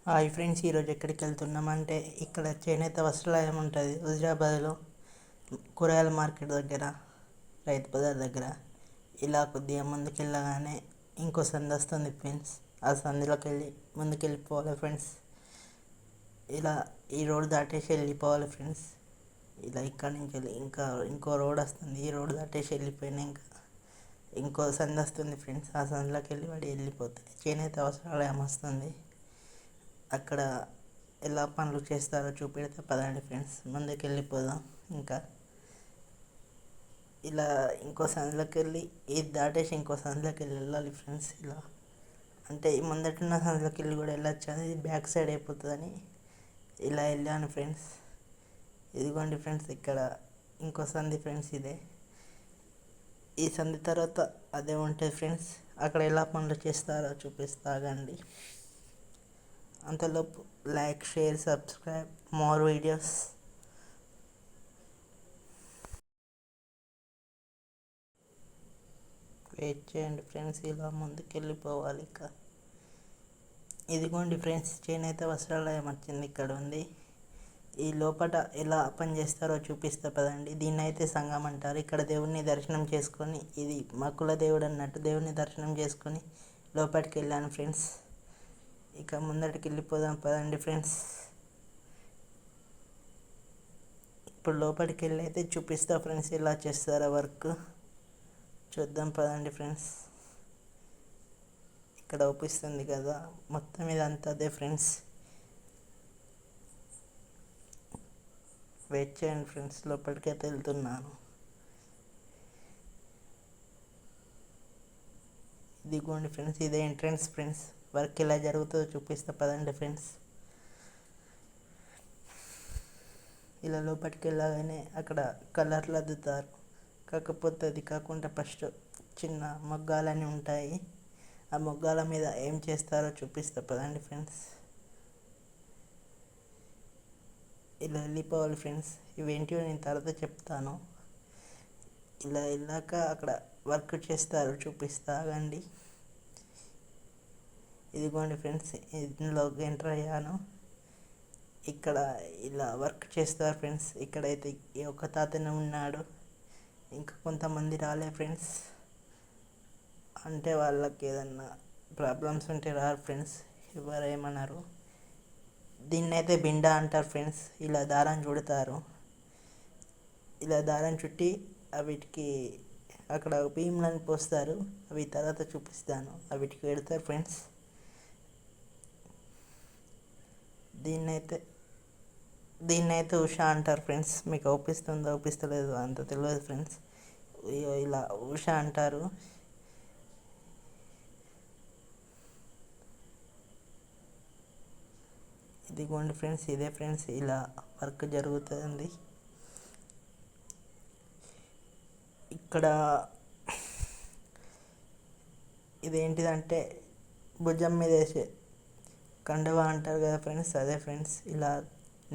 Hi friends, ఈరోజు ఎక్కడికి వెళ్తున్నామంటే ఇక్కడ చేనేత వస్త్రాలయం ఉంటుంది హుజరాబాద్లో, కూరగాయల మార్కెట్ దగ్గర, రైతు బజార్ దగ్గర. ఇలా కొద్దిగా ముందుకు వెళ్ళగానే ఇంకో సందు వస్తుంది ఫ్రెండ్స్. ఆ సందులోకి వెళ్ళి ముందుకు వెళ్ళిపోవాలి ఫ్రెండ్స్. ఇలా ఈ రోడ్ దాటేసి వెళ్ళిపోవాలి ఫ్రెండ్స్. ఇలా ఇక్కడి నుంచి వెళ్ళి ఇంకో రోడ్ వస్తుంది. ఈ రోడ్ దాటేసి వెళ్ళిపోయినా ఇంకో సందు వస్తుంది ఫ్రెండ్స్. ఆ సందులోకి వెళ్ళి వెళ్ళిపోతే చేనేత వస్త్రాలయం వస్తుంది. అక్కడ ఎలా పనులు చేస్తారో చూపెడితే పదండి ఫ్రెండ్స్, ముందుకు వెళ్ళిపోదాం. ఇంకా ఇలా ఇంకో సందులోకి వెళ్ళి ఇది దాటేసి ఇంకో సందులోకి వెళ్ళాలి ఫ్రెండ్స్. ఇలా అంటే ఈ ముందటున్న సందులోకి వెళ్ళి కూడా వెళ్ళొచ్చు, అది బ్యాక్ సైడ్ అయిపోతుందని ఇలా వెళ్ళాను ఫ్రెండ్స్. ఇదిగోండి ఫ్రెండ్స్, ఇక్కడ ఇంకో సంది ఫ్రెండ్స్. ఇదే ఈ సంది తర్వాత అదే ఉంటుంది ఫ్రెండ్స్. అక్కడ ఎలా పనులు చేస్తారో చూపిస్తాగండి. అంతలోపు like, share, subscribe more videos. Wait చేయండి ఫ్రెండ్స్, ఇలా ముందుకు వెళ్ళిపోవాలి. ఇదిగోండి ఫ్రెండ్స్, చేనేత వస్త్రాలయం వచ్చింది, ఇక్కడ ఉంది. ఈ లోపల ఎలా పని చేస్తారో చూపిస్తా పదండి. దీన్ని అయితే సంఘం అంటారు. ఇక్కడ దేవుడిని దర్శనం చేసుకొని, ఇది మా కుల దేవుడు అన్నట్టు, దేవుడిని దర్శనం చేసుకొని లోపలికి వెళ్ళాను ఫ్రెండ్స్. ఇక ముందటికి వెళ్ళిపోదాం పదండి ఫ్రెండ్స్. ఇప్పుడు లోపలికి వెళ్ళి అయితే చూపిస్తా ఫ్రెండ్స్, ఎలా చేస్తారో వర్క్ చూద్దాం పదండి ఫ్రెండ్స్. ఇక్కడ అవుపిస్తుంది కదా, మొత్తం ఇదంతా అదే ఫ్రెండ్స్. వెయిట్ చేయండి ఫ్రెండ్స్, లోపలికి అయితే వెళ్తున్నాను. ఇదిగోండి ఫ్రెండ్స్, ఇదే ఎంట్రన్స్ ఫ్రెండ్స్. వర్క్ ఎలా జరుగుతుందో చూపిస్తా పదండి ఫ్రెండ్స్. ఇలా లోపలికి వెళ్ళగానే అక్కడ కలర్లు అద్దుతారు. కాకపోతే అది కాకుండా ఫస్ట్ చిన్న మొగ్గాలని ఉంటాయి. ఆ మొగ్గాల మీద ఏం చేస్తారో చూపిస్తా పదండి ఫ్రెండ్స్. ఇలా వెళ్ళిపోవాలి ఫ్రెండ్స్. ఇవేంటివో నేను తర్వాత చెప్తాను. ఇలా వెళ్ళాక అక్కడ వర్క్ చేస్తారు, చూపిస్తాగండి. ఇదిగోండి ఫ్రెండ్స్, ఇందులోకి ఎంటర్ అయ్యాను. ఇక్కడ ఇలా వర్క్ చేస్తారు ఫ్రెండ్స్. ఇక్కడైతే ఒక తాతనే ఉన్నాడు, ఇంకా కొంతమంది రాలే ఫ్రెండ్స్. అంటే వాళ్ళకి ఏదన్నా ప్రాబ్లమ్స్ ఉంటే రారు ఫ్రెండ్స్, ఎవరు ఏమన్నారు. దీన్ని అయితే బిండా అంటారు ఫ్రెండ్స్. ఇలా దారం చుడతారు. ఇలా దారం చుట్టి వీటికి అక్కడ భీములను పోస్తారు. అవి తర్వాత చూపిస్తాను. వీటికి పెడతారు ఫ్రెండ్స్. దీన్నైతే ఉషా అంటారు ఫ్రెండ్స్. మీకు అవుపిస్తుందో అవుపిస్తలేదు అంత తెలియదు ఫ్రెండ్స్. ఇలా ఉషా అంటారు. ఇదిగోండి ఫ్రెండ్స్, ఇదే ఫ్రెండ్స్, ఇలా వర్క్ జరుగుతుంది. ఇక్కడ ఇదేంటిదంటే భుజం మీద వేసే కండువా అంటారు కదా ఫ్రెండ్స్, అదే ఫ్రెండ్స్. ఇలా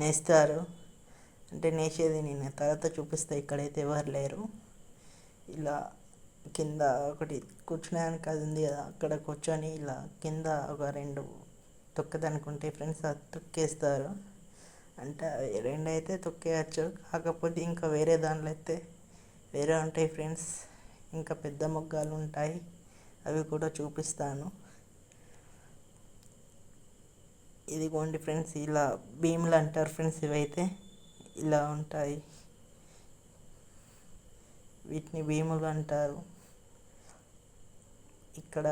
నేస్తారు. అంటే నేసేది నేను తర్వాత చూపిస్తా. ఇక్కడైతే ఎవరు లేరు. ఇలా కింద ఒకటి కూర్చునేదానికి అది ఉంది కదా, అక్కడ కూర్చొని ఇలా కింద ఒక రెండు తొక్కదానికి ఉంటాయి ఫ్రెండ్స్, అది తొక్కేస్తారు. అంటే రెండు అయితే తొక్కేయచ్చు, కాకపోతే ఇంకా వేరే దాంట్లో అయితే వేరే ఉంటాయి ఫ్రెండ్స్. ఇంకా పెద్ద మొగ్గాలు ఉంటాయి, అవి కూడా చూపిస్తాను. ఇదిగోండి ఫ్రెండ్స్, ఇలా భీములు అంటారు ఫ్రెండ్స్. ఇవైతే ఇలా ఉంటాయి, వీటిని భీములు అంటారు. ఇక్కడ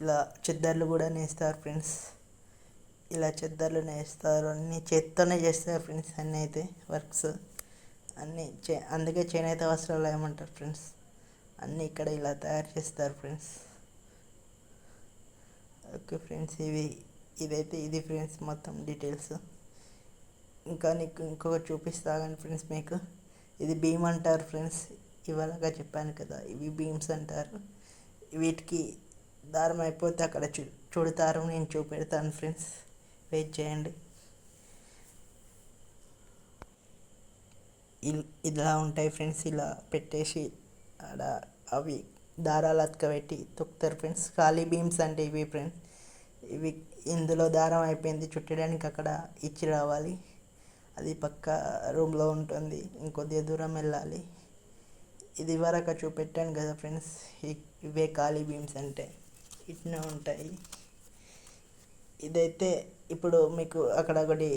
ఇలా చెద్దర్లు కూడా నేస్తారు ఫ్రెండ్స్. ఇలా చెద్దర్లు నేస్తారు. అన్నీ చేత్తోనే చేస్తారు ఫ్రెండ్స్. అన్నీ అయితే వర్క్స్ అన్నీ అందుకే చేనేత వస్త్రాలు ఏమంటారు ఫ్రెండ్స్. అన్నీ ఇక్కడ ఇలా తయారు చేస్తారు ఫ్రెండ్స్. ఓకే ఫ్రెండ్స్, ఇది ఫ్రెండ్స్ మొత్తం డీటెయిల్స్. ఇంకా నీకు ఇంకొకటి చూపిస్తాను ఫ్రెండ్స్ మీకు. ఇది భీమ్ అంటారు ఫ్రెండ్స్. ఇవాళగా చెప్పాను కదా, ఇవి భీమ్స్ అంటారు. వీటికి దారం అయిపోతే అక్కడ చుడతారు, నేను చూపెడతాను ఫ్రెండ్స్. వెయిట్ చేయండి. ఇలా ఉంటాయి ఫ్రెండ్స్. ఇలా పెట్టేసి ఆడ అవి దారాలు అతకబెట్టి తొక్కుతారు ఫ్రెండ్స్. ఖాళీ బీమ్స్ అంటే ఇవి ఫ్రెండ్స్. ఇవి ఇందులో దారం అయిపోయింది చుట్టడానికి, అక్కడ ఇచ్చి రావాలి. అది పక్క రూమ్లో ఉంటుంది, ఇంకొద్దిగా దూరం వెళ్ళాలి. ఇది వరకు చూపెట్టాను కదా ఫ్రెండ్స్, ఇవే ఖాళీ బీమ్స్ అంటే ఇట్నే ఉంటాయి. ఇదైతే ఇప్పుడు మీకు అక్కడ ఒకటి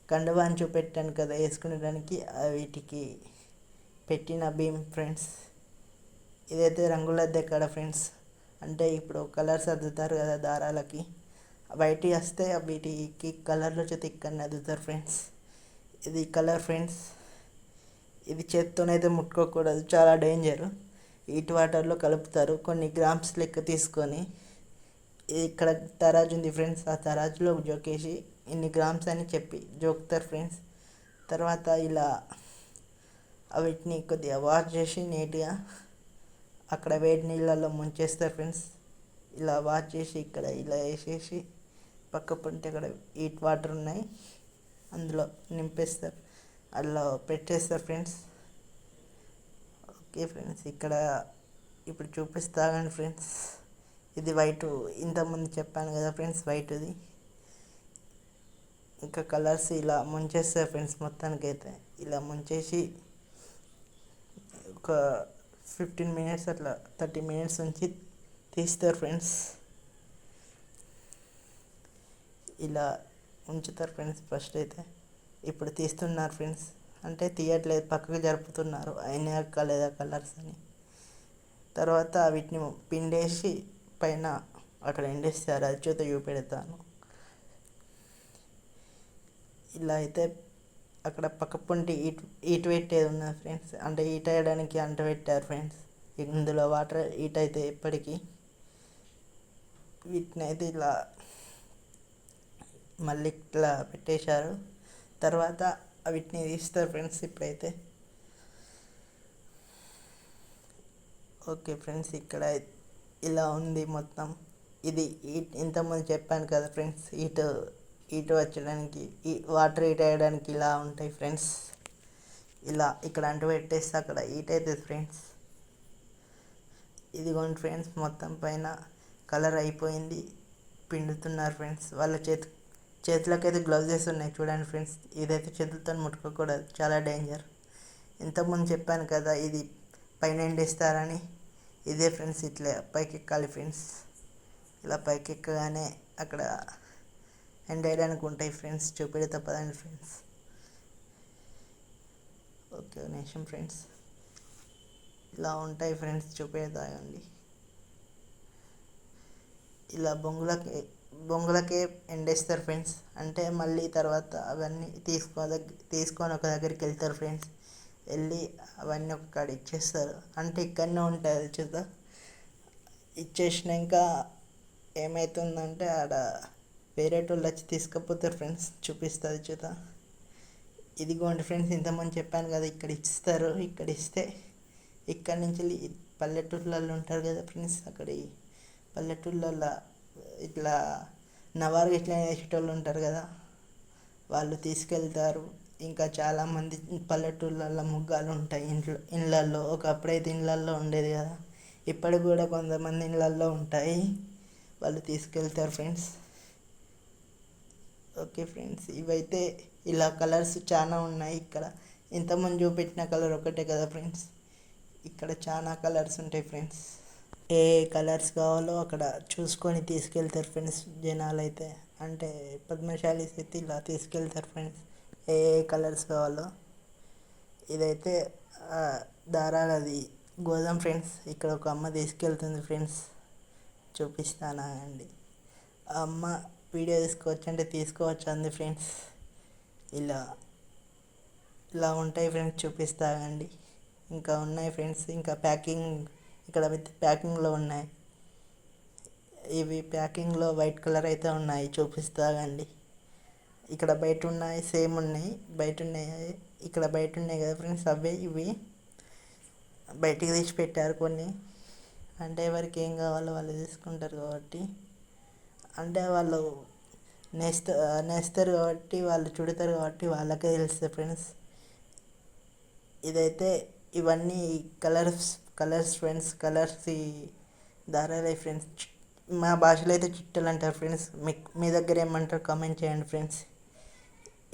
కండువాని చూపెట్టాను కదా వేసుకునేదానికి, వీటికి పెట్టిన బీమ్ ఫ్రెండ్స్. ఇదైతే రంగులద్దే కాడ ఫ్రెండ్స్. అంటే ఇప్పుడు కలర్స్ అద్దుతారు కదా దారాలకి, వైట్ వస్తే వీటికి కలర్లు వచ్చి ఇక్కడనే అద్దుతారు ఫ్రెండ్స్. ఇది కలర్ ఫ్రెండ్స్. ఇది చేత్తోనైతే ముట్టుకోకూడదు, చాలా డేంజర్. హీట్ వాటర్లో కలుపుతారు కొన్ని గ్రామ్స్ లెక్క తీసుకొని. ఇక్కడ తరాజు ఉంది ఫ్రెండ్స్, ఆ తరాజులో జోకేసి ఇన్ని గ్రామ్స్ అని చెప్పి జోకుతారు ఫ్రెండ్స్. తర్వాత ఇలా వీటిని కొద్దిగా వాష్ చేసి నీట్గా అక్కడ వేడి నీళ్ళల్లో ముంచేస్తారు ఫ్రెండ్స్. ఇలా వాష్ చేసి ఇక్కడ ఇలా వేసేసి పక్క పొంటి అక్కడ హీట్ వాటర్ ఉన్నాయి, అందులో నింపేస్తారు, అలా పెట్టేస్తారు ఫ్రెండ్స్. ఓకే ఫ్రెండ్స్, ఇక్కడ ఇప్పుడు చూపిస్తాను ఫ్రెండ్స్. ఇది వైట్, ఇంతకుముందు చెప్పాను కదా ఫ్రెండ్స్ వైట్ది. ఇంకా కలర్స్ ఇలా ముంచేస్తారు ఫ్రెండ్స్. మొత్తానికైతే ఇలా ముంచేసి ఒక 15 మినిట్స్ అట్లా 30 మినిట్స్ నుంచి తీస్తారు ఫ్రెండ్స్. ఇలా ఉంచుతారు ఫ్రెండ్స్ ఫస్ట్ అయితే. ఇప్పుడు తీస్తున్నారు ఫ్రెండ్స్, అంటే తీయట్లేదు, పక్కకు జరుపుతున్నారు అయినా లేదా కలర్స్ అని. తర్వాత వీటిని పిండేసి పైన అక్కడ ఎండేస్తారు, అది చేత చూపెడతాను. ఇలా అయితే అక్కడ పక్క పొంటి ఈట పెట్టేది ఉన్నది ఫ్రెండ్స్, అంటే ఈట వేయడానికి అంట పెట్టారు ఫ్రెండ్స్. ఇందులో వాటర్ ఈట అయితే ఎప్పటికీ వీటిని అయితే ఇలా మళ్ళీ ఇట్లా పెట్టేశారు. తర్వాత వీటిని తీస్తారు ఫ్రెండ్స్ ఇప్పుడైతే. ఓకే ఫ్రెండ్స్, ఇక్కడ ఇలా ఉంది మొత్తం. ఇది ఇంతకుముందు చెప్పాను కదా ఫ్రెండ్స్, హీట్ వచ్చడానికి వాటర్ హీట్ అయ్యడానికి ఇలా ఉంటాయి ఫ్రెండ్స్. ఇలా ఇక్కడ అంటు పెట్టేస్తే అక్కడ హీట్ అవుతుంది ఫ్రెండ్స్. ఇదిగోండి ఫ్రెండ్స్, మొత్తం పైన కలర్ అయిపోయింది, పిండుతున్నారు ఫ్రెండ్స్. వాళ్ళ చేతులకైతే గ్లౌజెస్ ఉన్నాయి చూడండి ఫ్రెండ్స్. ఇదైతే చేతులతో ముట్టుకోకూడదు, చాలా డేంజర్. ఇంతకుముందు చెప్పాను కదా ఇది పైన ఎండేస్తారని, ఇదే ఫ్రెండ్స్. ఇట్లా పైకి ఎక్కాలి ఫ్రెండ్స్. ఇలా పైకి ఎక్కగానే అక్కడ ఎండ్ వేయడానికి ఉంటాయి ఫ్రెండ్స్, చూపెడితే పదండి ఫ్రెండ్స్. ఓకే నిమిషం ఫ్రెండ్స్, ఇలా ఉంటాయి ఫ్రెండ్స్, చూపెడతాయండి. ఇలా బొంగులకే ఎండేస్తారు ఫ్రెండ్స్. అంటే మళ్ళీ తర్వాత అవన్నీ తీసుకొని ఒక దగ్గరికి వెళ్తారు ఫ్రెండ్స్. వెళ్ళి అవన్నీ ఒక కాడ ఇచ్చేస్తారు, అంటే ఇక్కడనే ఉంటుంది చూద్దా. ఇచ్చేసినాక ఏమవుతుందంటే ఆడ వేరే వాళ్ళు వచ్చి తీసుకుపోతారు ఫ్రెండ్స్, చూపిస్తుంది చూద్దా. ఇదిగోండి ఫ్రెండ్స్, ఇంతకుముందు చెప్పాను కదా ఇక్కడ ఇస్తారు. ఇక్కడ ఇస్తే ఇక్కడ నుంచి పల్లెటూర్లలో ఉంటారు కదా ఫ్రెండ్స్, అక్కడ పల్లెటూర్లలో ఇట్లా నవారు ఇట్లా వేసేటోళ్ళు ఉంటారు కదా, వాళ్ళు తీసుకెళ్తారు. ఇంకా చాలామంది పల్లెటూర్లలో ముగ్గాలు ఉంటాయి ఇళ్ళల్లో. ఒకప్పుడైతే ఇళ్ళల్లో ఉండేది కదా, ఇప్పటికి కూడా కొంతమంది ఇళ్ళల్లో ఉంటాయి, వాళ్ళు తీసుకెళ్తారు ఫ్రెండ్స్. ఓకే ఫ్రెండ్స్, ఇవైతే ఇలా కలర్స్ చాలా ఉన్నాయి ఇక్కడ. ఇంతకుముందు చూపెట్టిన కలర్ ఒకటే కదా ఫ్రెండ్స్, ఇక్కడ చాలా కలర్స్ ఉంటాయి ఫ్రెండ్స్. ఏ కలర్స్ కావాలో అక్కడ చూసుకొని తీసుకెళ్తారు ఫ్రెండ్స్ జనాలు అయితే. అంటే పద్మశాలీస్ అయితే ఇలా తీసుకెళ్తారు ఫ్రెండ్స్, ఏ కలర్స్ కావాలో. ఇదైతే దారాలది గోదాం ఫ్రెండ్స్. ఇక్కడ ఒక అమ్మ తీసుకెళ్తుంది ఫ్రెండ్స్, చూపిస్తానా అండి. ఆ అమ్మ వీడియో తీసుకోవచ్చు అంటే తీసుకోవచ్చు అంది ఫ్రెండ్స్. ఇలా ఇలా ఉంటాయి ఫ్రెండ్స్, చూపిస్తానండి. ఇంకా ఉన్నాయి ఫ్రెండ్స్, ఇంకా ఇక్కడ విత్ ప్యాకింగ్లో ఉన్నాయి. ఇవి ప్యాకింగ్లో వైట్ కలర్ అయితే ఉన్నాయి, చూపిస్తానండి. ఇక్కడ బయట ఉన్నాయి, సేమ్ ఉన్నాయి, బయట ఉన్నాయి. ఇక్కడ బయట ఉన్నాయి కదా ఫ్రెండ్స్, అవే ఇవి బయటికి తీసి పెట్టారు కొన్ని. అంటే ఎవరికి ఏం కావాలో వాళ్ళు తీసుకుంటారు కాబట్టి, అంటే వాళ్ళు నేస్తారు కాబట్టి, వాళ్ళు చుడతారు కాబట్టి వాళ్ళకే తెలుస్తుంది ఫ్రెండ్స్. ఇదైతే ఇవన్నీ కలర్స్ ఫ్రెండ్స్, కలర్స్ దారాలే ఫ్రెండ్స్. మా భాషలో అయితే చుట్టలు అంటారు ఫ్రెండ్స్. మీ దగ్గర ఏమంటారు కామెంట్ చేయండి ఫ్రెండ్స్.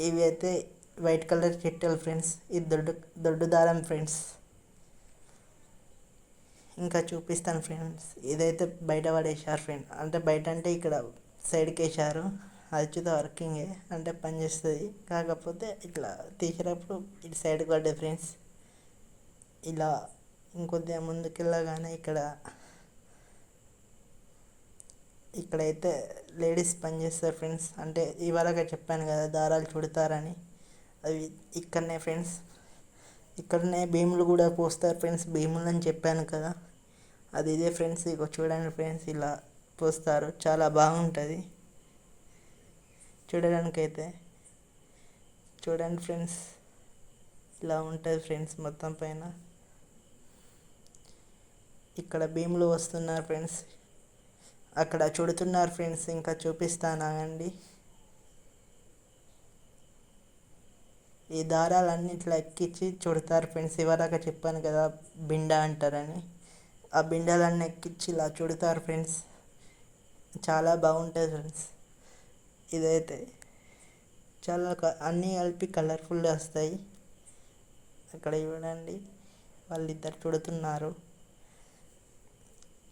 ఇవి అయితే వైట్ కలర్ చుట్టలు ఫ్రెండ్స్. ఇది దొడ్డు దొడ్డు దారం ఫ్రెండ్స్. ఇంకా చూపిస్తాను ఫ్రెండ్స్. ఇదైతే బయట పడేసారు ఫ్రెండ్, అంటే బయట అంటే ఇక్కడ సైడ్కి వేసారు. అది చూస్తే వర్కింగే, అంటే పని చేస్తుంది. కాకపోతే ఇట్లా తీసేటప్పుడు ఇటు సైడ్కి పడ్డది ఫ్రెండ్స్. ఇలా ఇంకొద్దిగా ముందుకు వెళ్ళగానే ఇక్కడైతే లేడీస్ పని చేస్తారు ఫ్రెండ్స్. అంటే ఇవాళగా చెప్పాను కదా దారాలు చుడతారని, అవి ఇక్కడనే ఫ్రెండ్స్. ఇక్కడనే భీములు కూడా పోస్తారు ఫ్రెండ్స్. భీములు అని చెప్పాను కదా, అది ఇదే ఫ్రెండ్స్. ఇగో చూడండి ఫ్రెండ్స్, ఇలా పోస్తారు. చాలా బాగుంటుంది చూడడానికైతే. చూడండి ఫ్రెండ్స్, ఇలా ఉంటుంది ఫ్రెండ్స్. మొత్తం పైన ఇక్కడ భీములు వస్తున్నారు ఫ్రెండ్స్, అక్కడ చుడుతున్నారు ఫ్రెండ్స్. ఇంకా చూపిస్తాను ఆగండి. ఈ దారాలన్నీ ఇట్లా ఎక్కించి చుడతారు ఫ్రెండ్స్. ఇవరాక చెప్పాను కదా బిండ అంటారని, ఆ బిండాలన్నీ ఎక్కించి ఇలా చుడతారు ఫ్రెండ్స్. చాలా బాగుంటుంది ఫ్రెండ్స్. ఇదైతే చాలా అన్నీ కలిపి కలర్ఫుల్గా వస్తాయి. అక్కడ చూడండి, వాళ్ళిద్దరు చుడుతున్నారు.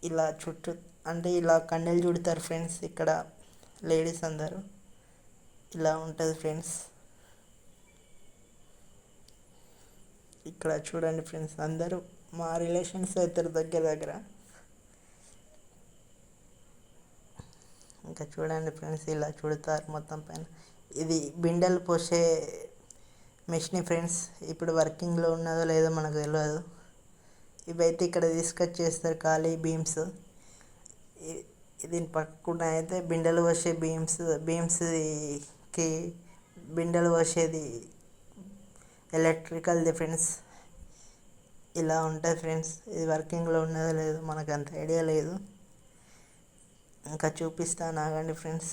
ఇలా చుట్టూ అంటే ఇలా కండెలు చుడతారు ఫ్రెండ్స్. ఇక్కడ లేడీస్ అందరూ ఇలా ఉంటుంది ఫ్రెండ్స్. ఇక్కడ చూడండి ఫ్రెండ్స్, అందరూ మా రిలేషన్స్ అవుతారు దగ్గర దగ్గర. ఇంకా చూడండి ఫ్రెండ్స్, ఇలా చుడతారు మొత్తం పైన. ఇది బిండెలు పోసే మెషిన్ ఫ్రెండ్స్. ఇప్పుడు వర్కింగ్లో ఉన్నదో లేదో మనకు తెలియదు. ఇవైతే ఇక్కడ తీసుకొచ్చేస్తారు ఖాళీ బీమ్స్. దీని పక్కన అయితే బిండెలు పోసే బీమ్స్కి బిండెలు పోసేది ఎలక్ట్రికల్ది ఫ్రెండ్స్. ఇలా ఉంటుంది ఫ్రెండ్స్. ఇది వర్కింగ్లో ఉన్నదో లేదో మనకు అంత ఐడియా లేదు. ఇంకా చూపిస్తాను ఆగండి ఫ్రెండ్స్.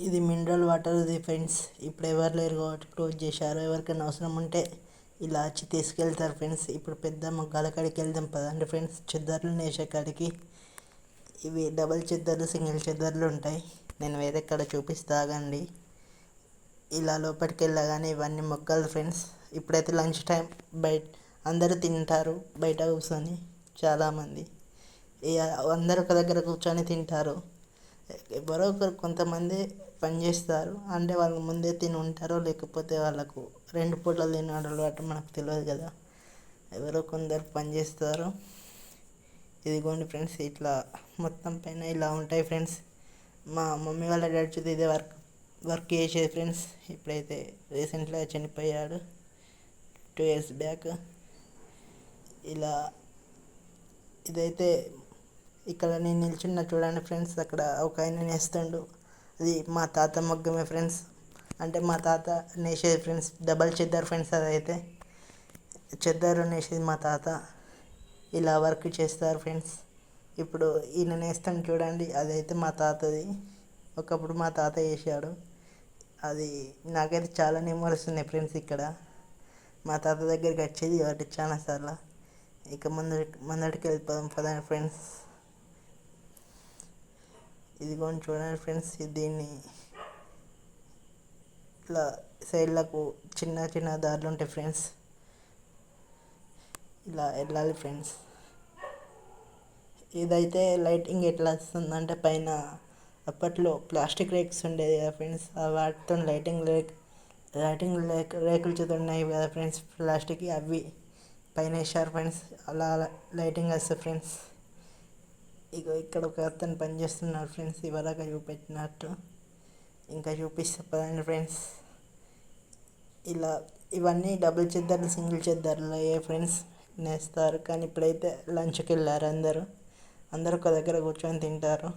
ఇది మినరల్ వాటర్ది ఫ్రెండ్స్. ఇప్పుడు ఎవరు లేరు కాబట్టి క్లోజ్ చేశారు. ఎవరికైనా అవసరం ఉంటే ఇలా వచ్చి తీసుకెళ్తారు ఫ్రెండ్స్. ఇప్పుడు పెద్ద మొగ్గాల కాడికి వెళ్దాం పదండి ఫ్రెండ్స్. చెద్దర్లు నేసే కాడికి. ఇవి డబల్ చెద్దర్లు, సింగిల్ చెద్దర్లు ఉంటాయి. నేను వేరే కాడ చూపిస్తా ఆగండి. ఇలా లోపలికి వెళ్ళగానే ఇవన్నీ మొగ్గలు ఫ్రెండ్స్. ఇప్పుడైతే లంచ్ టైం, బయట అందరూ తింటారు బయట కూర్చొని. చాలామంది ఇక అందరూ ఒక దగ్గర కూర్చొని తింటారు. ఎవరో ఒకరు కొంతమంది పని చేస్తారు, అంటే వాళ్ళు ముందే తిని ఉంటారో లేకపోతే వాళ్ళకు 2 పూటలు తినడం అలవాటు, మనకు తెలియదు కదా. ఎవరో కొందరు పని చేస్తారు. ఇదిగోండి ఫ్రెండ్స్, ఇట్లా మొత్తం పైన ఇలా ఉంటాయి ఫ్రెండ్స్. మా మమ్మీ వాళ్ళ డాడీ ఇదే వర్క్ చేసేది ఫ్రెండ్స్. ఇప్పుడైతే రీసెంట్గా చనిపోయాడు 2 years బ్యాక్. ఇలా ఇదైతే ఇక్కడ నేను నిల్చున్న చూడండి ఫ్రెండ్స్, అక్కడ ఒక ఆయన నేస్తుండు. అది మా తాత మగ్గమే ఫ్రెండ్స్. అంటే మా తాత నేసేది ఫ్రెండ్స్. డబల్ చెద్దర్ ఫ్రెండ్స్. అదైతే చెద్దరు నేసేది మా తాత. ఇలా వర్క్ చేస్తారు ఫ్రెండ్స్. ఇప్పుడు ఈయన నేస్తాను చూడండి, అదైతే మా తాతది. ఒకప్పుడు మా తాత చేశాడు. అది నాకైతే చాలా మెమోరీస్ ఉన్నాయి ఫ్రెండ్స్. ఇక్కడ మా తాత దగ్గరికి వచ్చేది కాబట్టి చాలాసార్లు. ఇక ముందటికి వెళ్ళిపోదాం పదండి ఫ్రెండ్స్. ఇదిగోండి చూడండి ఫ్రెండ్స్, దీన్ని ఇట్లా సైడ్లకు చిన్న చిన్న దారులు ఉంటాయి ఫ్రెండ్స్. ఇలా వెళ్ళాలి ఫ్రెండ్స్. ఇదైతే లైటింగ్ ఎట్లా వస్తుందంటే పైన అప్పట్లో ప్లాస్టిక్ రేక్స్ ఉండేది కదా ఫ్రెండ్స్. వాటితో రేకులు చూస్తున్నాయి కదా ఫ్రెండ్స్, ప్లాస్టిక్. అవి పైన వేసారు ఫ్రెండ్స్. అలా లైటింగ్ వస్తుంది ఫ్రెండ్స్. ఇగో ఇక్కడ ఒక అతను పని చేస్తున్నాడు ఫ్రెండ్స్, ఇవరాక చూపెట్టినట్టు. ఇంకా చూపిస్తే పదండి ఫ్రెండ్స్. ఇలా ఇవన్నీ డబుల్ చెద్దర్లు, సింగిల్ చెద్దర్లు అయ్యే ఫ్రెండ్స్ నేస్తారు. కానీ ఇప్పుడైతే లంచ్కి వెళ్ళారు అందరూ ఒక దగ్గర కూర్చొని తింటారు.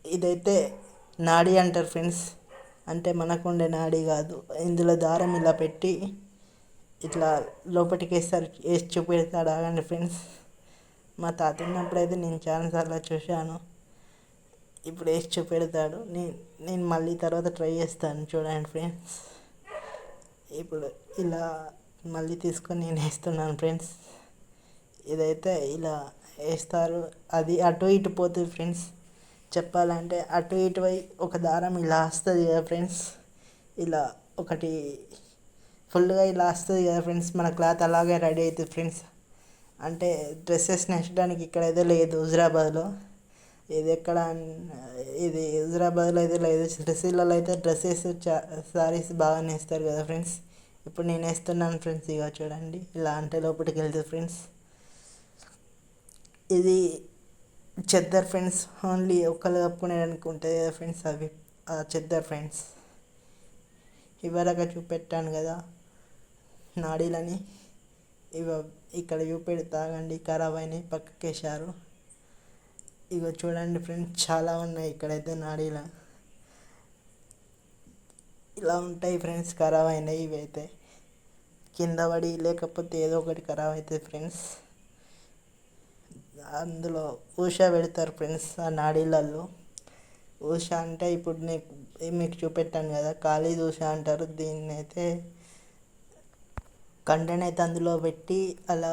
ఇదైతే నాడి అంటారు ఫ్రెండ్స్. అంటే మనకు ఉండే నాడి కాదు, ఇందులో దారం ఇలా పెట్టి ఇట్లా లోపలికి వేసి చూపెడతాడు. ఆగండి ఫ్రెండ్స్. మా తాత ఉన్నప్పుడైతే నేను చాలాసార్లు చూశాను. ఇప్పుడు వేసి చూపెడతాడు. నేను మళ్ళీ తర్వాత ట్రై చేస్తాను చూడండి ఫ్రెండ్స్. ఇప్పుడు ఇలా మళ్ళీ తీసుకొని నేను వేస్తున్నాను ఫ్రెండ్స్. ఇదైతే ఇలా వేస్తారు, అది అటు ఇటు పోతుంది ఫ్రెండ్స్. చెప్పాలంటే అటు ఇటు పోయి ఒక దారం ఇలా వస్తుంది కదా ఫ్రెండ్స్, ఇలా ఒకటి ఫుల్గా ఇలా వస్తుంది కదా ఫ్రెండ్స్, మన క్లాత్ అలాగే రెడీ అవుతుంది ఫ్రెండ్స్. అంటే డ్రెస్సెస్ నేర్చడానికి ఇక్కడైతే లేదు హుజరాబాద్లో. ఇది ఎక్కడ ఇది హుజరాబాద్లో అయితే లేదు. సిటీలలో అయితే డ్రెస్సెస్ శారీస్ బాగా నేస్తారు కదా ఫ్రెండ్స్. ఇప్పుడు నేను వేస్తున్నాను ఫ్రెండ్స్, ఇక చూడండి ఇలా అంటే లోపలికి వెళ్తుంది ఫ్రెండ్స్. ఇది చెద్దర్ ఫ్రెండ్స్, ఓన్లీ ఒకళ్ళు కప్పుకునేదానికి ఉంటుంది కదా ఫ్రెండ్స్, అవి చెద్దర్ ఫ్రెండ్స్. ఇవరగా చూపెట్టాను కదా నాడీలని, ఇవ ఇక్కడ చూపెడతాగండి ఖరాబ్ అయినాయి పక్కకేశారు. ఇగో చూడండి ఫ్రెండ్స్, చాలా ఉన్నాయి ఇక్కడైతే నాడీలు ఇలా ఉంటాయి ఫ్రెండ్స్. ఖరాబ్ అయినాయి ఇవైతే, కింద పడి లేకపోతే ఏదో ఒకటి ఖరాబ్ అవుతుంది ఫ్రెండ్స్. అందులో ఊషా పెడతారు ఫ్రెండ్స్ ఆ నాడీలలో. ఊషా అంటే ఇప్పుడు మీకు చూపెట్టాను కదా, ఖాళీ ఊషా అంటారు దీన్ని. అయితే కంటెంట్ అయితే అందులో పెట్టి అలా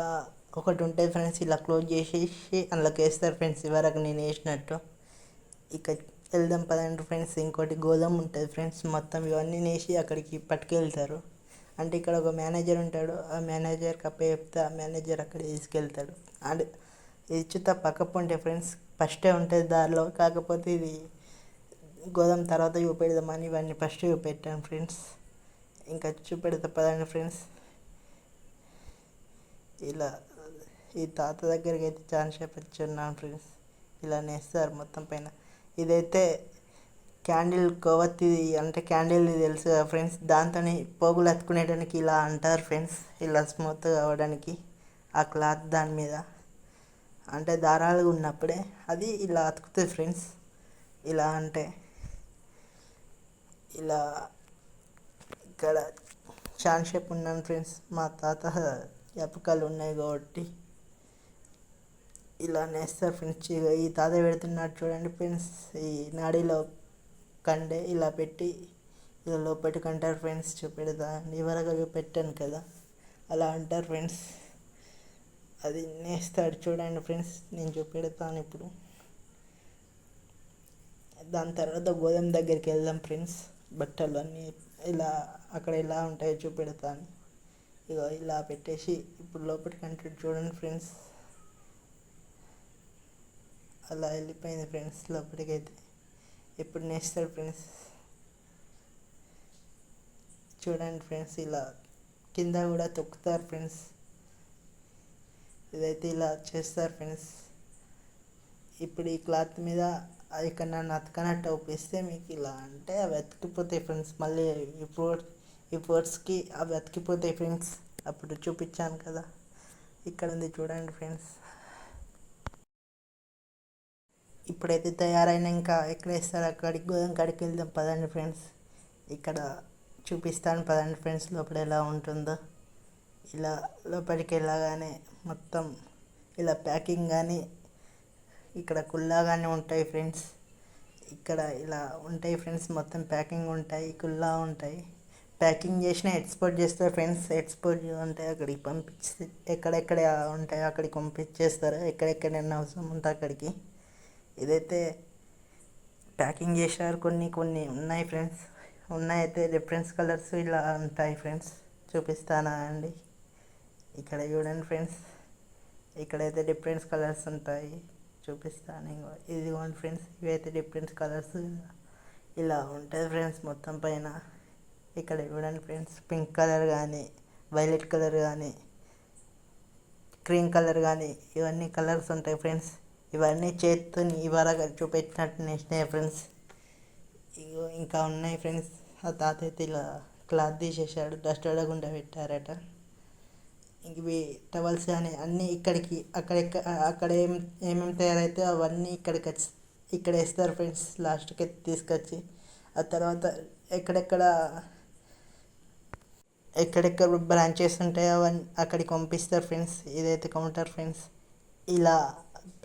ఒకటి ఉంటుంది ఫ్రెండ్స్, ఇలా క్లోజ్ చేసేసి అందులోకి వేస్తారు ఫ్రెండ్స్, ఇవరకు నేను వేసినట్టు. ఇక వెళ్దాం పదండి ఫ్రెండ్స్. ఇంకోటి గోదాం ఉంటుంది ఫ్రెండ్స్, మొత్తం ఇవన్నీ వేసి అక్కడికి పట్టుకెళ్తారు. అంటే ఇక్కడ ఒక మేనేజర్ ఉంటాడు, ఆ మేనేజర్కి అప్ప చెప్తే ఆ మేనేజర్ అక్కడ తీసుకెళ్తాడు. అండ్ ఇది చుట్టూ పక్క ఉంటే ఫ్రెండ్స్, ఫస్టే ఉంటుంది దారిలో, కాకపోతే ఇది గోదాం తర్వాత చూపెడదామని ఇవన్నీ ఫస్ట్ చూపెట్టాను ఫ్రెండ్స్. ఇంకా చూపెడతా పదండి ఫ్రెండ్స్. ఇలా ఈ తాత దగ్గరికి అయితే చాలా సేపు వచ్చి ఉన్నాను ఫ్రెండ్స్. ఇలా నేస్తారు మొత్తం పైన. ఇదైతే క్యాండిల్ కొవ్వొత్తి, అంటే క్యాండిల్ తెలుసు కదా ఫ్రెండ్స్, దాంతో పోగులు అతుకునేటానికి ఇలా అంటారు ఫ్రెండ్స్, ఇలా స్మూత్గా అవ్వడానికి ఆ క్లాత్ దాని మీద. అంటే దారాలు ఉన్నప్పుడే అది ఇలా అతుకుతుంది ఫ్రెండ్స్. ఇలా అంటే ఇలా ఇక్కడ చాలా సేపు ఉన్నాను ఫ్రెండ్స్, మా తాత జ్ఞాపకాలు ఉన్నాయి కాబట్టి ఇలా నేస్తారు ఫ్రెండ్స్. ఈ తాత పెడుతున్నాడు చూడండి ఫ్రెండ్స్, ఈ నాడీలో కండే ఇలా పెట్టి ఇలా లోపలికి అంటారు ఫ్రెండ్స్. చూపెడతా ఇవరగా చూపెట్టాను కదా, అలా అంటారు ఫ్రెండ్స్. అది నేస్తాడు చూడండి ఫ్రెండ్స్, నేను చూపెడతాను ఇప్పుడు. దాని తర్వాత గోదాం దగ్గరికి వెళ్దాం ఫ్రెండ్స్. బట్టలు అన్నీ ఇలా అక్కడ ఎలా ఉంటాయో చూపెడతాను. ఇక ఇలా పెట్టేసి ఇప్పుడు లోపలికి అంటే చూడండి ఫ్రెండ్స్, అలా వెళ్ళిపోయింది ఫ్రెండ్స్ లోపలికి అయితే. ఇప్పుడు నేస్తాడు ఫ్రెండ్స్, చూడండి ఫ్రెండ్స్. ఇలా కింద కూడా తొక్కుతారు ఫ్రెండ్స్, ఇదైతే ఇలా చేస్తారు ఫ్రెండ్స్. ఇప్పుడు ఈ క్లాత్ మీద ఇక్కడ నన్ను అతకనట్టు ఒప్పిస్తే మీకు ఇలా అంటే అవి అతికిపోతాయి ఫ్రెండ్స్. మళ్ళీ ఈ ఫ్రూట్స్కి అవి అతికిపోతాయి ఫ్రెండ్స్. అప్పుడు చూపించాను కదా, ఇక్కడ ఉంది చూడండి ఫ్రెండ్స్. ఇప్పుడైతే తయారైన ఇంకా ఎక్కడ వేస్తారు అక్కడికి గోదాం కాడికి వెళ్దాం పదండి ఫ్రెండ్స్. ఇక్కడ చూపిస్తాను పదండి ఫ్రెండ్స్ లోపల ఎలా ఉంటుందో. ఇలా లోపలికి వెళ్ళగానే మొత్తం ఇలా ప్యాకింగ్ కానీ ఇక్కడ కుల్లా కానీ ఉంటాయి ఫ్రెండ్స్. ఇక్కడ ఇలా ఉంటాయి ఫ్రెండ్స్, మొత్తం ప్యాకింగ్ ఉంటాయి, కుల్లా ఉంటాయి. ప్యాకింగ్ చేసిన ఎక్స్పోర్ట్ చేస్తారు ఫ్రెండ్స్. ఎక్స్పోర్ట్ అంటే అక్కడికి పంపించి ఎక్కడెక్కడ ఉంటాయో అక్కడికి పంపించేస్తారు, ఎక్కడెక్కడైనా అవసరం ఉంటే అక్కడికి. ఇదైతే ప్యాకింగ్ చేశారు, కొన్ని కొన్ని ఉన్నాయి ఫ్రెండ్స్. ఉన్నాయితే డిఫరెన్స్ కలర్స్ ఇలా ఉంటాయి ఫ్రెండ్స్, చూపిస్తానా అండి. ఇక్కడ చూడండి ఫ్రెండ్స్, ఇక్కడైతే డిఫరెన్స్ కలర్స్ ఉంటాయి, చూపిస్తాను. ఇదిగోండి ఫ్రెండ్స్, ఇవైతే డిఫరెన్స్ కలర్స్ ఇలా ఉంటుంది ఫ్రెండ్స్ మొత్తం పైన. ఇక్కడ చూడండి ఫ్రెండ్స్, పింక్ కలర్ కానీ, వైలెట్ కలర్ కానీ, క్రీమ్ కలర్ కానీ, ఇవన్నీ కలర్స్ ఉంటాయి ఫ్రెండ్స్. ఇవన్నీ చేతితో ఇవరగా చూపెట్టినట్టు నేసినాయి ఫ్రెండ్స్. ఇగో ఇంకా ఉన్నాయి ఫ్రెండ్స్. ఆ తాత అయితే ఇలా క్లాత్ తీసేసాడు, డస్ట్ పడకుండా పెట్టారట. ఇవి టవల్స్ కానీ అన్నీ ఇక్కడికి అక్కడ ఏమేమి తయారైతే అవన్నీ ఇక్కడికి వచ్చి ఇక్కడ వేస్తారు ఫ్రెండ్స్, లాస్ట్కి తీసుకొచ్చి. ఆ తర్వాత ఎక్కడెక్కడ బ్రాంచెస్ ఉంటాయో అవన్నీ అక్కడికి పంపిస్తారు ఫ్రెండ్స్. ఇదైతే కౌంటర్ ఫ్రెండ్స్, ఇలా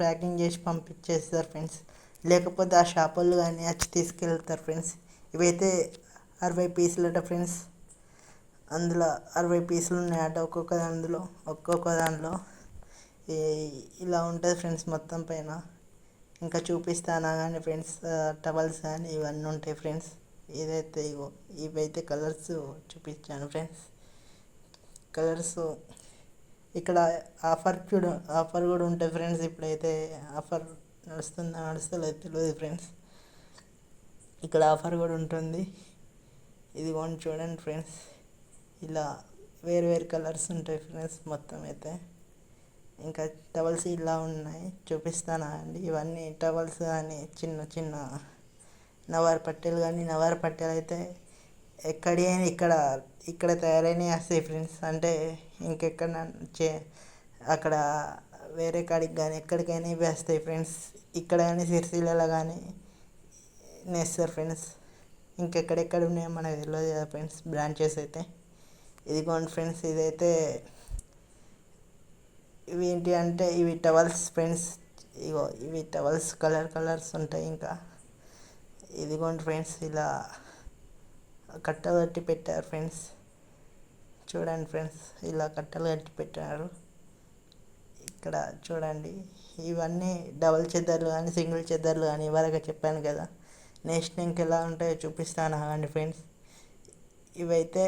ప్యాకింగ్ చేసి పంపించేస్తారు ఫ్రెండ్స్. లేకపోతే ఆ షాప్ వాళ్ళు కానీ వచ్చి తీసుకెళ్తారు ఫ్రెండ్స్. ఇవైతే 60 పీసులట ఫ్రెండ్స్, అందులో 60 పీసులు ఉన్నాయట ఒక్కొక్క దాంట్లో. ఇలా ఉంటుంది ఫ్రెండ్స్ మొత్తం పైన. ఇంకా చూపిస్తాను కానీ ఫ్రెండ్స్ టవల్స్ కానీ ఇవన్నీ ఉంటాయి ఫ్రెండ్స్. ఇదైతే ఇగో ఇవైతే కలర్స్ చూపించాను ఫ్రెండ్స్. కలర్స్ ఇక్కడ ఆఫర్ కూడా ఉంటుంది ఫ్రెండ్స్. ఇప్పుడైతే ఆఫర్ నడుస్తలేదు తెలియదు ఫ్రెండ్స్. ఇక్కడ ఆఫర్ కూడా ఉంటుంది. ఇదిగోండి చూడండి ఫ్రెండ్స్. ఇలా వేరు వేరు కలర్స్ ఉంటాయి ఫ్రెండ్స్ మొత్తం అయితే. ఇంకా టవల్స్ ఇలా ఉన్నాయి చూపిస్తాను అండి. ఇవన్నీ టవల్స్ కానీ చిన్న చిన్న నవారు పట్టెలు కానీ నవారు పట్టెలు అయితే ఎక్కడి అయినా ఇక్కడ తయారైనవి వస్తాయి ఫ్రెండ్స్. అంటే ఇంకెక్కడ అక్కడ వేరే కాడికి కానీ ఎక్కడికైనా ఇవి వస్తాయి ఫ్రెండ్స్. ఇక్కడ కానీ సిరిసిల్లలో కానీ నేస్తారు ఫ్రెండ్స్. ఇంకెక్కడెక్కడ ఉన్నాయో మనకు తెలియదు కదా ఫ్రెండ్స్ బ్రాంచెస్ అయితే. ఇదిగోండి ఫ్రెండ్స్ ఇదైతే ఇవి ఏంటి అంటే ఇవి టవల్స్ ఫ్రెండ్స్. ఇగో ఇవి టవల్స్ కలర్స్ ఉంటాయి. ఇంకా ఇదిగోండి ఫ్రెండ్స్ ఇలా కట్టలు కట్టి పెట్టారు ఫ్రెండ్స్. చూడండి ఫ్రెండ్స్ ఇలా కట్టలు కట్టి పెట్టారు. ఇక్కడ చూడండి ఇవన్నీ డబుల్ చెద్దర్లు కానీ సింగిల్ చెద్దర్లు కానీ ఇవరగా చెప్పాను కదా. నెక్స్ట్ ఇంకెలా ఉంటాయో చూపిస్తాను అండి ఫ్రెండ్స్. ఇవైతే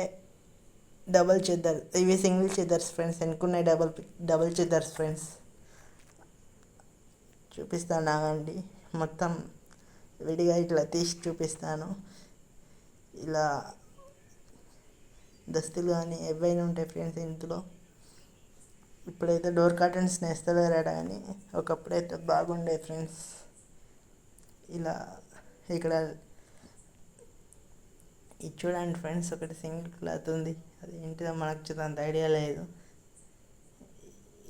డబల్ చెద్దర్, ఇవి సింగిల్ చెద్దర్స్ ఫ్రెండ్స్. ఎన్నుకున్నాయి డబల్ చెద్దర్స్ ఫ్రెండ్స్. చూపిస్తాను ఆగండి. మొత్తం విడిగా ఇట్లా తీసి చూపిస్తాను. ఇలా దస్తులు కానీ ఏవైనా ఉంటాయి ఫ్రెండ్స్ ఇందులో. ఇప్పుడైతే డోర్ కర్టన్స్ నేస్తలేరట కానీ ఒకప్పుడైతే బాగుండే ఫ్రెండ్స్. ఇలా ఇక్కడ ఇది చూడండి ఫ్రెండ్స్. ఒకటి సింగిల్ క్లాత్ ఉంది, అది ఏంటిదో మనకు అంత ఐడియా లేదు.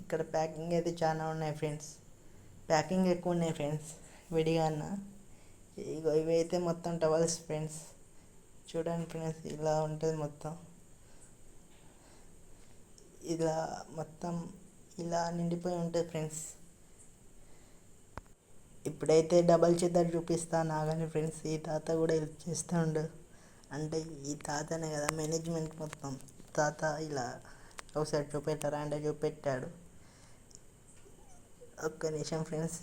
ఇక్కడ ప్యాకింగ్ అయితే చాలా ఉన్నాయి ఫ్రెండ్స్. ప్యాకింగ్ ఎక్కువ ఉన్నాయి ఫ్రెండ్స్ విడిగా. ఇగో ఇవైతే మొత్తం టవల్స్ ఫ్రెండ్స్. చూడండి ఫ్రెండ్స్ ఇలా ఉంటుంది మొత్తం. ఇలా మొత్తం ఇలా నిండిపోయి ఉంటుంది ఫ్రెండ్స్. ఇప్పుడైతే డబల్ చెద్దర్ చూపిస్తాను ఆగండి ఫ్రెండ్స్. ఈ తాత కూడా హెల్ప్ చేస్తుండు. అంటే ఈ తాతనే కదా మేనేజ్మెంట్ మొత్తం. తాత ఇలా ఒకసారి చూపెట్టారా అంటే చూపెట్టాడు. ఒక్క నిమిషం ఫ్రెండ్స్.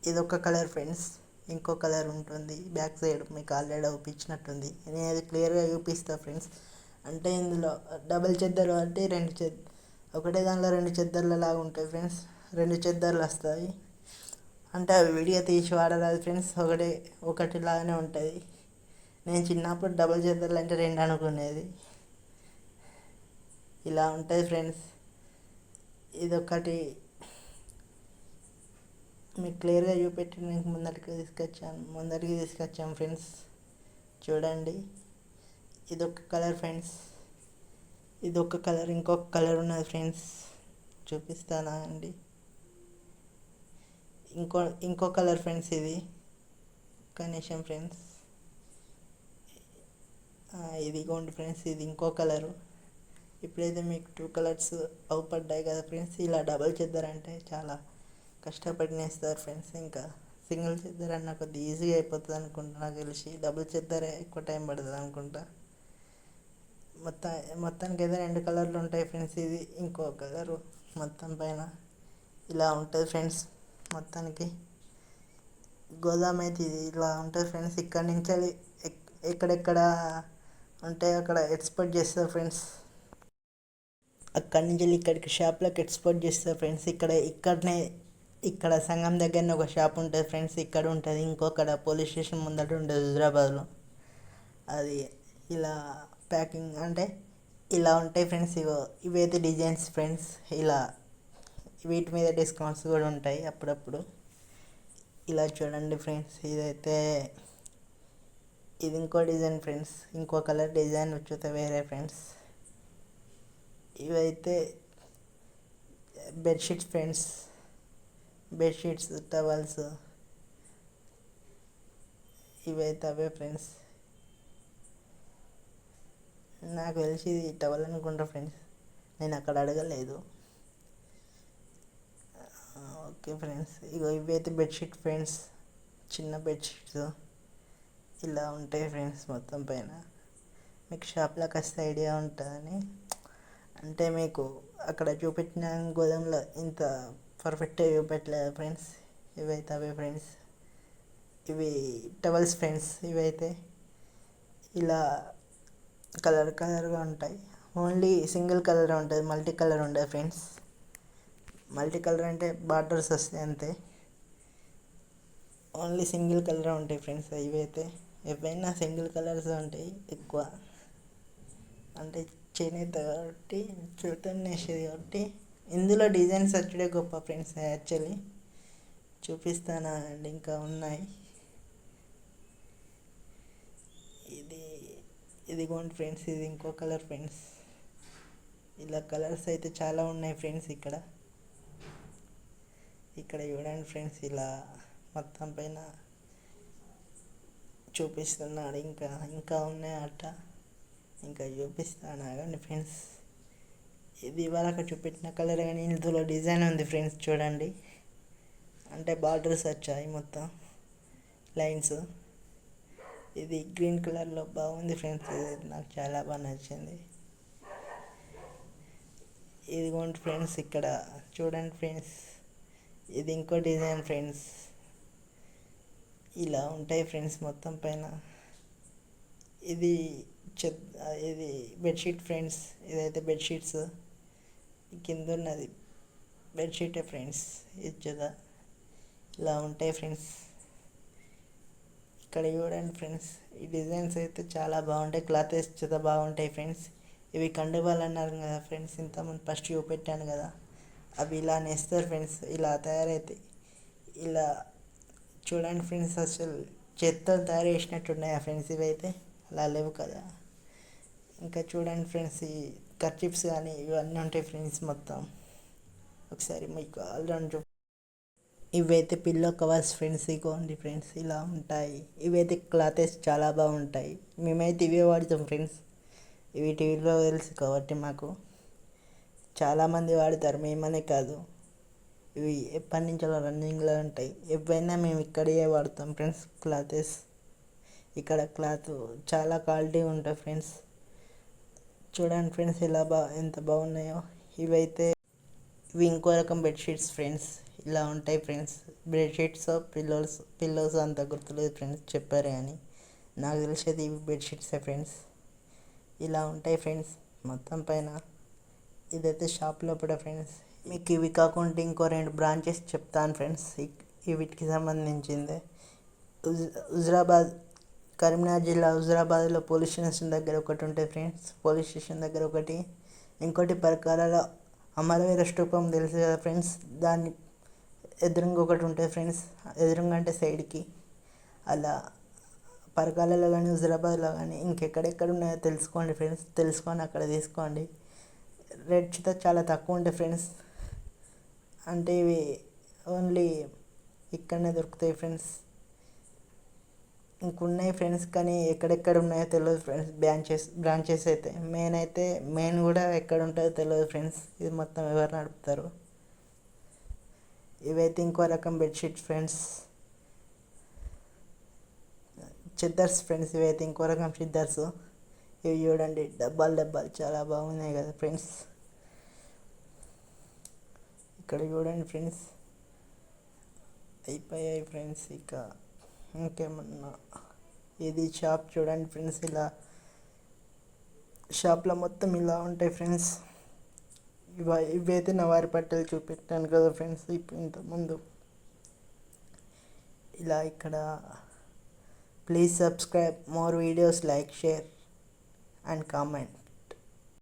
ఇదొక కలర్ ఫ్రెండ్స్. ఇంకో కలర్ ఉంటుంది బ్యాక్ సైడ్, మీకు ఆల్రెడీ చూపించినట్టుంది. నేను అది క్లియర్గా చూపిస్తాను ఫ్రెండ్స్. అంటే ఇందులో డబల్ చెద్దరు అంటే ఒకటే దానిలో రెండు చెద్దర్ల లాగా ఉంటాయి ఫ్రెండ్స్. రెండు చెద్దర్లు వస్తాయి. అంటే అవి విడిగా తీసి వాడరాదు ఫ్రెండ్స్. ఒకటి లాగానే ఉంటుంది. నేను చిన్నప్పుడు డబల్ చెద్దర్లు అంటే రెండు అనుకునేది. ఇలా ఉంటుంది ఫ్రెండ్స్. ఇదొకటి మీకు క్లియర్గా చూపెట్టి నేను ముందరికి తీసుకొచ్చాను ఫ్రెండ్స్. చూడండి ఇదొక కలర్ ఫ్రెండ్స్. ఇదొక కలర్, ఇంకొక కలర్ ఉన్నది ఫ్రెండ్స్. చూపిస్తానా అండి. ఇంకో కలర్ ఫ్రెండ్స్. ఇది ఒక్క నిమిషం ఫ్రెండ్స్. ఇదిగోండి ఫ్రెండ్స్, ఇది ఇంకో కలరు. ఇప్పుడైతే మీకు 2 కలర్స్ అవుపడ్డాయి కదా ఫ్రెండ్స్. ఇలా డబల్ చెద్దర్ అంటే చాలా కష్టపడి నేస్తారు ఫ్రెండ్స్. ఇంకా సింగిల్ చెద్దర్ అన్న కొద్దిగా ఈజీగా అయిపోతుంది అనుకుంటా నాకు తెలిసి. డబుల్ చెద్దరే ఎక్కువ టైం పడుతుంది అనుకుంటా. మొత్తానికి అయితే 2 కలర్లు ఉంటాయి ఫ్రెండ్స్. ఇది ఇంకో కలరు. మొత్తం పైన ఇలా ఉంటుంది ఫ్రెండ్స్. మొత్తానికి గోదాం అయితే ఇది ఇలా ఉంటుంది ఫ్రెండ్స్. ఇక్కడ నుంచి ఎక్కడెక్కడ ఉంటాయి అక్కడ ఎక్స్పోర్ట్ చేస్తారు ఫ్రెండ్స్. అక్కడి నుంచి ఇక్కడికి షాప్లోకి ఎక్స్పోర్ట్ చేస్తారు ఫ్రెండ్స్. ఇక్కడ సంఘం దగ్గరనే ఒక షాప్ ఉంటుంది ఫ్రెండ్స్. ఇక్కడ ఉంటుంది, ఇంకొకటి పోలీస్ స్టేషన్ ముందట ఉంటుంది హైదరాబాద్లో. అది ఇలా ప్యాకింగ్ అంటే ఇలా ఉంటాయి ఫ్రెండ్స్. ఇవైతే డిజైన్స్ ఫ్రెండ్స్. ఇలా వీటి మీద డిస్కౌంట్స్ కూడా ఉంటాయి అప్పుడప్పుడు. ఇలా చూడండి ఫ్రెండ్స్. ఇది ఇంకో డిజైన్ ఫ్రెండ్స్. ఇంకో కలర్ డిజైన్ వచ్చేస్తే వేరే ఫ్రెండ్స్. ఇవైతే బెడ్షీట్స్ ఫ్రెండ్స్. బెడ్షీట్స్, టవల్స్ ఇవైతే అవే ఫ్రెండ్స్. నాకు తెలిసి ఇది టవల్ అనుకుంటా ఫ్రెండ్స్. నేను అక్కడ అడగలేదు. Okay friends. ఇవైతే బెడ్షీట్ ఫ్రెండ్స్. చిన్న బెడ్షీట్స్ ఇలా ఉంటాయి ఫ్రెండ్స్. మొత్తం పైన మీకు షాప్లోకి వస్తే ఐడియా ఉంటుందని. అంటే మీకు అక్కడ చూపెట్టిన గోదాంలో ఇంత పర్ఫెక్ట్గా చూపెట్టలేదు ఫ్రెండ్స్. ఇవైతే అవే ఫ్రెండ్స్. ఇవి టవల్స్ ఫ్రెండ్స్. ఇవైతే ఇలా కలర్ కలర్గా ఉంటాయి. ఓన్లీ సింగిల్ కలర్ ఉంటుంది, మల్టీ కలర్ ఉండదు ఫ్రెండ్స్. మల్టీ కలర్ అంటే బార్డర్స్ వస్తాయి అంతే. ఓన్లీ సింగిల్ కలర్ ఉంటాయి ఫ్రెండ్స్. ఇవైతే ఏవైనా సింగిల్ కలర్స్ ఉంటాయి ఎక్కువ. అంటే చేనేత కాబట్టి చూడటానికి వేసేది కాబట్టి ఇందులో డిజైన్స్ వచ్చడే గొప్ప ఫ్రెండ్స్. యాక్చువల్లీ చూపిస్తాను అండ్ ఇంకా ఉన్నాయి. ఇది ఇదిగోండి ఫ్రెండ్స్, ఇది ఇంకో కలర్ ఫ్రెండ్స్. ఇలా కలర్స్ అయితే చాలా ఉన్నాయి ఫ్రెండ్స్. ఇక్కడ చూడండి ఫ్రెండ్స్, ఇలా మొత్తం పైన చూపిస్తున్నాడు. ఇంకా ఉన్నాయి అట్ట, ఇంకా చూపిస్తాను కానీ ఫ్రెండ్స్. ఇది వరకు చూపెట్టిన కలర్ కానీ ఇందులో డిజైన్ ఉంది ఫ్రెండ్స్. చూడండి, అంటే బార్డర్స్ వచ్చాయి మొత్తం లైన్స్. ఇది గ్రీన్ కలర్లో బాగుంది ఫ్రెండ్స్. ఇది నాకు చాలా బాగా నచ్చింది. ఇదిగోండి ఫ్రెండ్స్, ఇక్కడ చూడండి ఫ్రెండ్స్, ఇది ఇంకో డిజైన్ ఫ్రెండ్స్. ఇలా ఉంటాయి ఫ్రెండ్స్ మొత్తం పైన. ఇది ఇది బెడ్షీట్ ఫ్రెండ్స్. ఇదైతే బెడ్షీట్స్. కింద ఉన్నది బెడ్షీటే ఫ్రెండ్స్. ఇది కదా ఇలా ఉంటాయి ఫ్రెండ్స్. ఇక్కడ చూడండి ఫ్రెండ్స్, ఈ డిజైన్స్ అయితే చాలా బాగుంటాయి. క్లాతెస్ చాలా బాగుంటాయి ఫ్రెండ్స్. ఇవి కండువాలు అన్నారు కదా ఫ్రెండ్స్, ఇంతకుముందు ఫస్ట్ చూపెట్టాను కదా, అవి ఇలా నేస్తారు ఫ్రెండ్స్. ఇలా తయారవుతాయి. ఇలా చూడండి ఫ్రెండ్స్, అసలు చేత్తో తయారు చేసినట్టున్నాయా ఫ్రెండ్స్? ఇవైతే అలా లేవు కదా. ఇంకా చూడండి ఫ్రెండ్స్, ఈ కర్చీఫ్స్ కానీ ఇవన్నీ ఉంటాయి ఫ్రెండ్స్ మొత్తం. ఒకసారి మీకు ఆల్రౌండ్ ఇవైతే పిల్లో కవర్స్ ఫ్రెండ్స్. ఇగోండి ఫ్రెండ్స్, ఇలా ఉంటాయి. ఇవైతే క్లాతెస్ చాలా బాగుంటాయి. మేమైతే ఇవే వాడతాం ఫ్రెండ్స్. ఇవి టీవీలో తెలుసు కాబట్టి మాకు చాలామంది వాడతారు, మేమనే కాదు. ఇవి ఎప్పటి నుంచో రన్నింగ్లో ఉంటాయి. ఎవైనా మేము ఇక్కడే వాడతాం ఫ్రెండ్స్ క్లాతెస్. ఇక్కడ క్లాత్ చాలా క్వాలిటీ ఉంటాయి ఫ్రెండ్స్. చూడండి ఫ్రెండ్స్, ఎంత బాగున్నాయో. ఇవి ఇంకో రకం బెడ్షీట్స్ ఫ్రెండ్స్. ఇలా ఉంటాయి ఫ్రెండ్స్. బెడ్షీట్స్, పిల్లోస్ అంత గుర్తులేదు ఫ్రెండ్స్, చెప్పారు కానీ నాకు తెలిసేది ఇవి బెడ్షీట్సే ఫ్రెండ్స్. ఇలా ఉంటాయి ఫ్రెండ్స్ మొత్తం పైన. ఇదైతే షాప్ లోపల ఫ్రెండ్స్. మీకు ఇవి కాకుండా ఇంకో 2 బ్రాంచెస్ చెప్తాను ఫ్రెండ్స్. వీటికి సంబంధించిందే. హుజరాబాద్, కరీంనగర్ జిల్లా హుజరాబాద్లో పోలీస్ స్టేషన్ దగ్గర ఒకటి ఉంటుంది ఫ్రెండ్స్. పోలీస్ స్టేషన్ దగ్గర ఒకటి. ఇంకోటి పరకాలలో అమరవీర స్తూపం తెలుసు కదా ఫ్రెండ్స్, దాన్ని ఎదురుగా ఒకటి ఉంటుంది ఫ్రెండ్స్. ఎదురుగా అంటే సైడ్కి. అలా పరకాలలో కానీ హుజరాబాద్లో కానీ ఇంకెక్కడెక్కడ ఉన్నాయో తెలుసుకోండి ఫ్రెండ్స్. తెలుసుకొని అక్కడ తీసుకోండి. రేట్స్ చాలా తక్కువ ఉంటాయి ఫ్రెండ్స్. అంటే ఇవి ఓన్లీ ఇక్కడనే దొరుకుతాయి ఫ్రెండ్స్. ఇంకున్నాయి ఫ్రెండ్స్, కానీ ఎక్కడెక్కడ ఉన్నాయో తెలియదు ఫ్రెండ్స్. బ్రాంచెస్ అయితే మెయిన్ కూడా ఎక్కడ ఉంటుందో తెలియదు ఫ్రెండ్స్. ఇది మొత్తం ఎవరు నడుపుతారు. ఇవైతే ఇంకో రకం బెడ్షీట్స్ ఫ్రెండ్స్. చిద్దర్స్ ఫ్రెండ్స్. ఇవైతే ఇంకో రకం చిద్దర్స్. ఇవి చూడండి, డబ్బాలు చాలా బాగున్నాయి కదా ఫ్రెండ్స్. ఇక్కడ చూడండి ఫ్రెండ్స్, అయిపోయాయి ఫ్రెండ్స్. ఇంకేమన్నా ఇది షాప్ చూడండి ఫ్రెండ్స్. ఇలా షాప్లో మొత్తం ఇలా ఉంటాయి ఫ్రెండ్స్. ఇవైతే నవారి పట్టెలు చూపెట్టాను కదా ఫ్రెండ్స్ ఇంతకుముందు. ఇలా ఇక్కడ please subscribe more videos, like, share and comment.